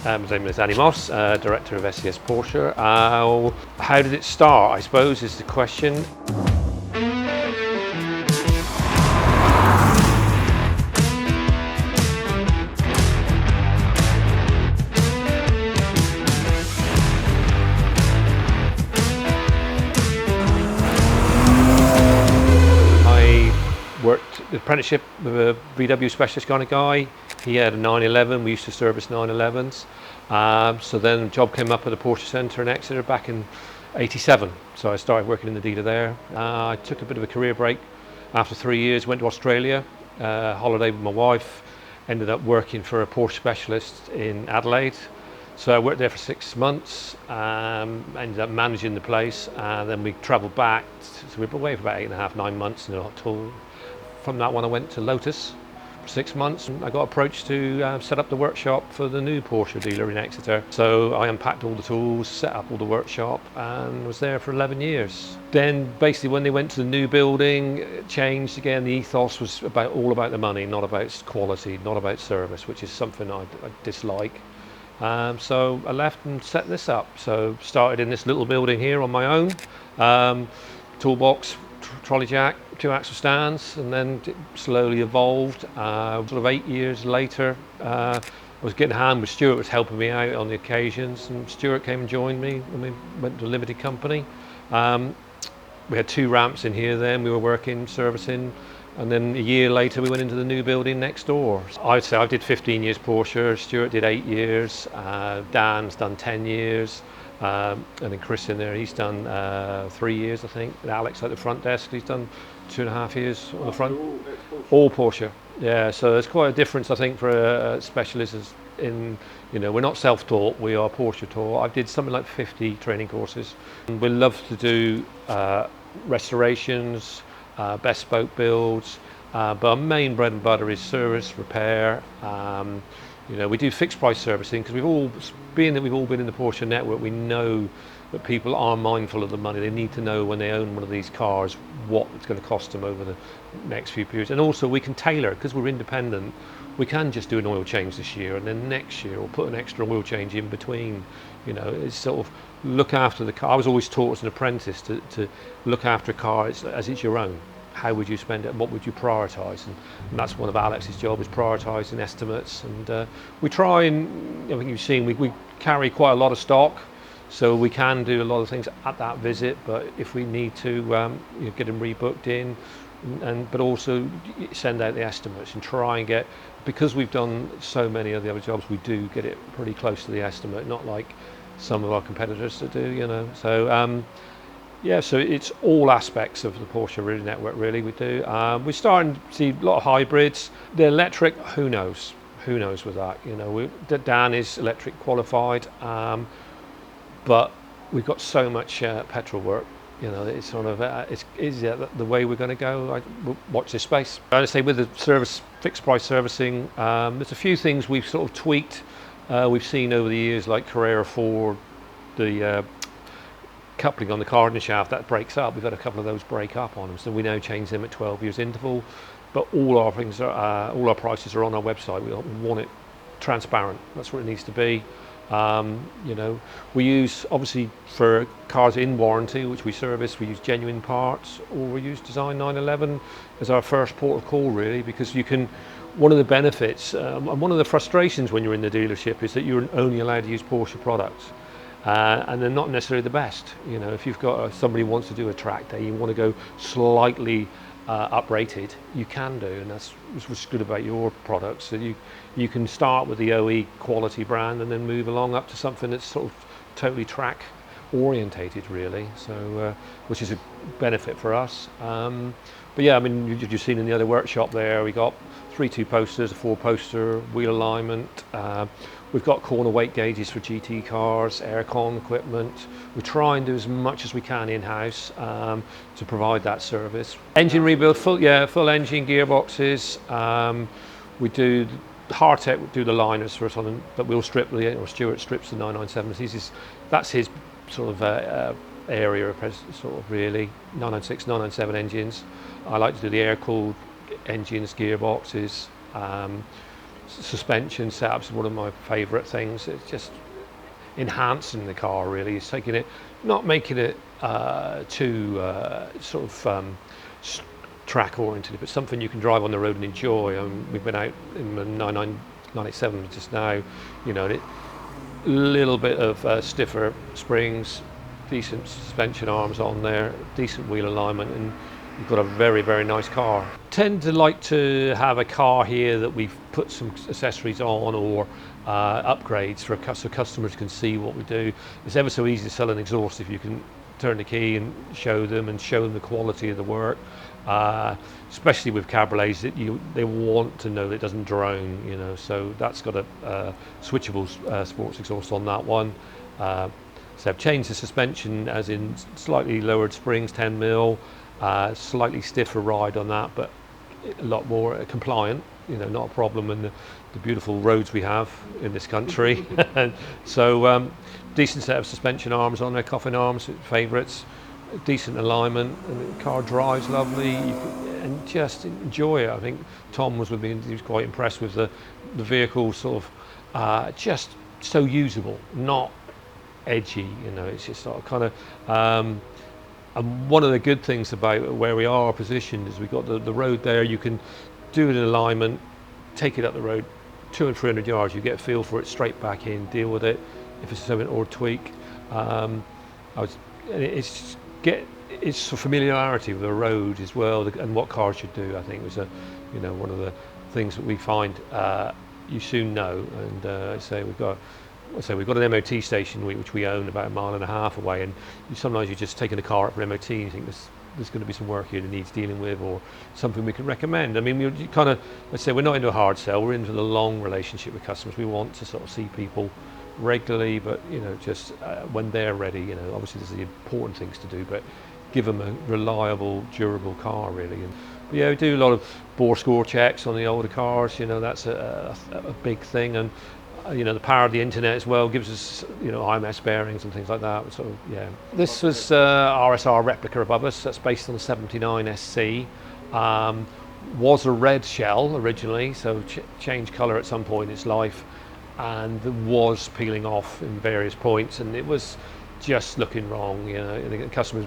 My name is Andy Moss, Director of SCS Porsche. How did it start, I suppose, is the question. I worked the apprenticeship with a VW specialist kind of guy. He had a 911, we used to service 911s. So then a job came up at the Porsche Centre in Exeter back in '87. So I started working in the dealer there. I took a bit of a career break after 3 years, went to Australia, holiday with my wife, ended up working for a Porsche specialist in Adelaide. So I worked there for 6 months, ended up managing the place, and then we travelled back. So we were away for about 8.5, 9 months in total. From that one I went to Lotus for 6 months, and I got approached to set up the workshop for the new Porsche dealer in Exeter. So I unpacked all the tools, set up all the workshop, and was there for 11 years. Then basically when they went to the new building, it changed again. The ethos was all about the money, not about quality, not about service, which is something I dislike. So I left and set this up. So started in this little building here on my own, toolbox, trolley jack, 2 axle stands, and then it slowly evolved. Sort of 8 years later, I was getting a hand with Stuart, was helping me out on the occasions, and Stuart came and joined me when we went to a limited company. We had 2 ramps in here then, we were working, servicing, and then a year later we went into the new building next door. I'd say I did 15 years Porsche, Stuart did 8 years, Dan's done 10 years, and then Chris in there, he's done 3 years I think, and Alex at the front desk, he's done 2.5 years on the front. All Porsche, yeah, so there's quite a difference I think for a specialist in, we're not self-taught, we are Porsche taught. I did something like 50 training courses. We love to do restorations, bespoke builds, but our main bread and butter is service, repair. We do fixed price servicing because we've all been in the Porsche network. We know that people are mindful of the money. They need to know when they own one of these cars what it's going to cost them over the next few periods. And also we can tailor, because we're independent, we can just do an oil change this year, and then next year we'll put an extra oil change in between. It's sort of look after the car. I was always taught as an apprentice to look after a car as it's your own. How would you spend it? What would you prioritise? And that's one of Alex's job, is prioritising estimates. And we try, and I think you've seen, we carry quite a lot of stock, so we can do a lot of things at that visit. But if we need to get them rebooked in, but also send out the estimates and try and get, because we've done so many of the other jobs, we do get it pretty close to the estimate, not like some of our competitors that do. So yeah, so it's all aspects of the Porsche network really we do. We're starting to see a lot of hybrids. The electric, who knows with that. Dan is electric qualified, but we've got so much petrol work. It's sort of is the way we're going to go. We'll watch this space. I'd say with the fixed price servicing, there's a few things we've sort of tweaked. We've seen over the years, like Carrera 4, the coupling on the carding shaft that breaks up. We've had a couple of those break up on them, so we now change them at 12 years interval. But all our things all our prices are on our website. We want it transparent. That's what it needs to be. We use, obviously, for cars in warranty, which we service, we use genuine parts, or we use Design 911 as our first port of call, really, because one of the benefits and one of the frustrations when you're in the dealership is that you're only allowed to use Porsche products. And they're not necessarily the best. If you've got somebody who wants to do a track day, you want to go slightly uprated, you can do, and that's what's good about your products. So you can start with the OE quality brand and then move along up to something that's sort of totally track orientated, really. So which is a benefit for us. But yeah, I mean, you've seen in the other workshop there, we got 3 2-posters, a 4-poster, wheel alignment. We've got corner weight gauges for GT cars, aircon equipment. We try and do as much as we can in-house to provide that service. Engine rebuild, full engine gearboxes. We do Hardtech would do the liners for us but we'll strip or Stuart strips the 997s. That's his sort of area, sort of really. 996, 997 engines. I like to do the air-cooled engines, gearboxes. suspension setups is one of my favourite things. It's just enhancing the car really. It's taking it, not making it too sort of track oriented, but something you can drive on the road and enjoy. We've been out in the 997 just now, you know, a little bit of stiffer springs, decent suspension arms on there, decent wheel alignment, and you've got a very, very nice car. Tend to like to have a car here that we've put some accessories on or upgrades so customers can see what we do. It's ever so easy to sell an exhaust if you can turn the key and show them the quality of the work. Especially with cabriolets, they want to know that it doesn't drone, you know. So that's got a switchable sports exhaust on that one. So I've changed the suspension, as in slightly lowered springs, 10 mil, slightly stiffer ride on that, but a lot more compliant. You know, not a problem in the beautiful roads we have in this country. So decent set of suspension arms on there, coffin arms, favourites. Decent alignment, and the car drives lovely, and just enjoy it. I think Tom was with me and he was quite impressed with the vehicle, sort of just so usable, not edgy, you know. It's just sort of kind of and one of the good things about where we are positioned is we've got the road there. You can do an alignment, take it up the road 200 and 300 yards, you get a feel for it, straight back in, deal with it if it's something or tweak. It's a familiarity with the road as well, and what cars should do. I think was one of the things that we find you soon know. And we've got an MOT station which we own about 1.5 miles away, and sometimes you're just taking a car up for MOT and you think there's going to be some work here that needs dealing with, or something we can recommend. I mean, we kind of, let's say, we're not into a hard sell, we're into the long relationship with customers. We want to sort of see people regularly, but you know, just when they're ready, you know, obviously there's the important things to do, but give them a reliable, durable car really. But yeah, we do a lot of bore score checks on the older cars, you know, that's a big thing. And you know, the power of the internet as well gives us, you know, IMS bearings and things like that. So yeah, this was RSR replica above us. That's based on the 79 SC. Was a red shell originally, so changed colour at some point in its life, and was peeling off in various points, and it was just looking wrong. You know, the customer's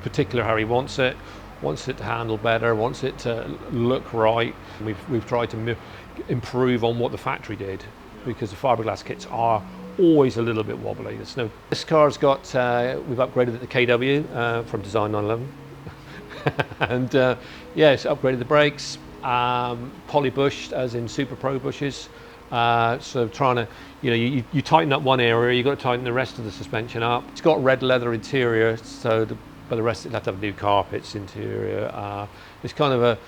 particular how he wants it to handle better, wants it to look right. We've tried to improve on what the factory did, because the fiberglass kits are always a little bit wobbly. This car's got, we've upgraded it to KW from Design 911. And yeah, it's upgraded the brakes, poly bushed, as in Super Pro bushes. So trying to, you know, you tighten up one area, you've got to tighten the rest of the suspension up. It's got red leather interior, so but the rest, it'll have to have new carpets interior. It's kind of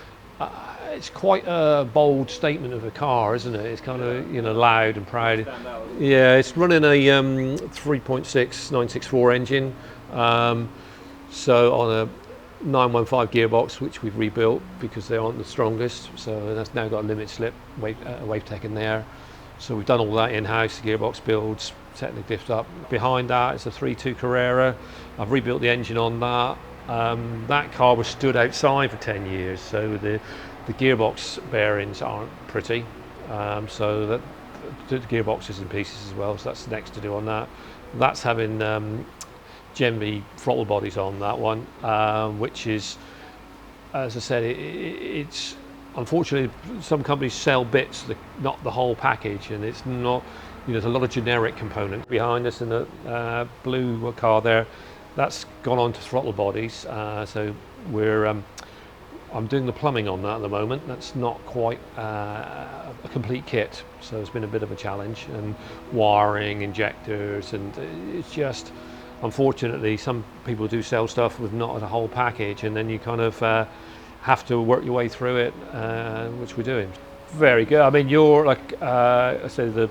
it's quite a bold statement of a car, isn't it? It's kind of, you know, loud and proud. Yeah, it's running a 3.6 964 engine, so on a 915 gearbox, which we've rebuilt because they aren't the strongest. So that's now got a limit slip WaveTech in there. So we've done all that in-house, the gearbox builds, setting the diff up. Behind that is a 3.2 Carrera. I've rebuilt the engine on that. That car was stood outside for 10 years, so the gearbox bearings aren't pretty. So that the gearbox is in pieces as well, so that's next to do on that. That's having Gen V throttle bodies on that one, which is, as I said, it's unfortunately some companies sell bits, not the whole package, and it's not, you know, there's a lot of generic components. Behind us in the blue car there, that's gone on to throttle bodies, so I'm doing the plumbing on that at the moment. That's not quite a complete kit, so it's been a bit of a challenge, and wiring, injectors, and it's just, unfortunately, some people do sell stuff with not a whole package, and then you kind of have to work your way through it, which we're doing. Very good. I mean, you're like I said,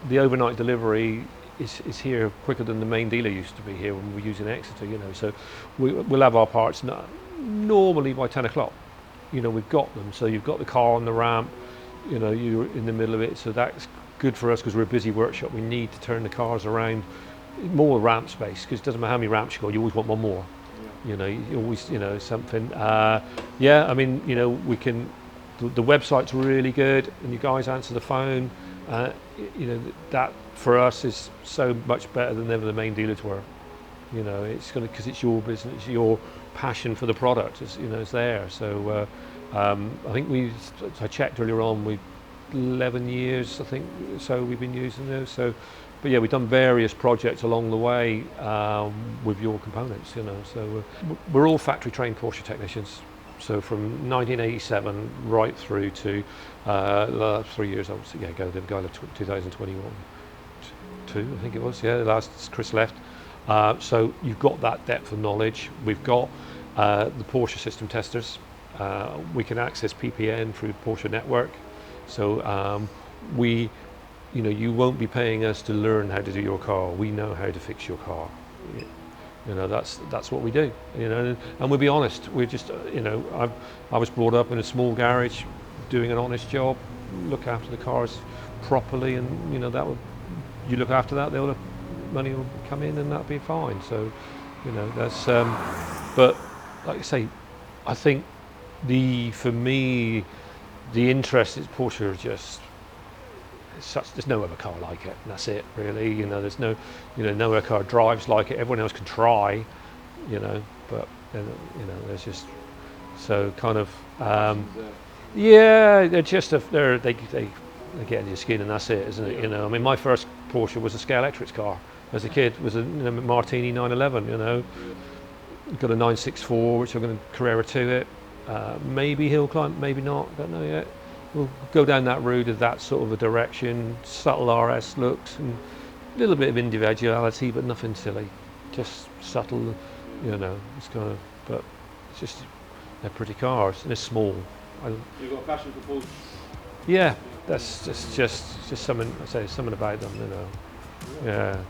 the overnight delivery is here quicker than the main dealer used to be here when we were using Exeter, you know. So we'll have our parts normally by 10 o'clock. You know, we've got them. So you've got the car on the ramp, you know, you're in the middle of it. So that's good for us because we're a busy workshop. We need to turn the cars around, more ramp space, because it doesn't matter how many ramps you got, you always want one more. You know, you always, you know, something. Yeah, I mean, you know, we can the website's really good, and you guys answer the phone. You know, that for us is so much better than ever the main dealers were. You know, it's going to, because it's your business, it's your passion for the product. It's, you know, it's there. So I think I checked earlier on, we 11 years, I think, so we've been using those. So, but yeah, we've done various projects along the way with your components. You know, so we're all factory trained Porsche technicians. So from 1987 right through to the last 3 years, obviously, yeah, the guy left 2021, I think it was. Yeah, the last Chris left. So you've got that depth of knowledge. We've got the Porsche system testers. We can access PPN through Porsche network. So you know, you won't be paying us to learn how to do your car. We know how to fix your car. You know, that's what we do. You know, and we'll be honest. We're just, you know, I was brought up in a small garage, doing an honest job, look after the cars properly, and you know, you look after that, the money will come in, and that'll be fine. So, you know, that's. But like I say, I think for me, the interest in Porsche is just. There's no other car like it, and that's it really. You know, there's no other car drives like it. Everyone else can try, you know, but you know, there's just so kind of yeah, they're just they get in your skin, and that's it, isn't it? You know, I mean, my first Porsche was a Scalextric car as a kid. Was a Martini 911. You know, got a 964, which I'm going to Carrera to it. Maybe hill climb, maybe not. Don't know yet. We'll go down that route of that sort of a direction, subtle RS looks, and a little bit of individuality, but nothing silly, just subtle, you know. It's kind of, but it's just they're pretty cars and they're small. You've got a passion for Porsche. Yeah, that's just something. I say something about them, you know. Yeah.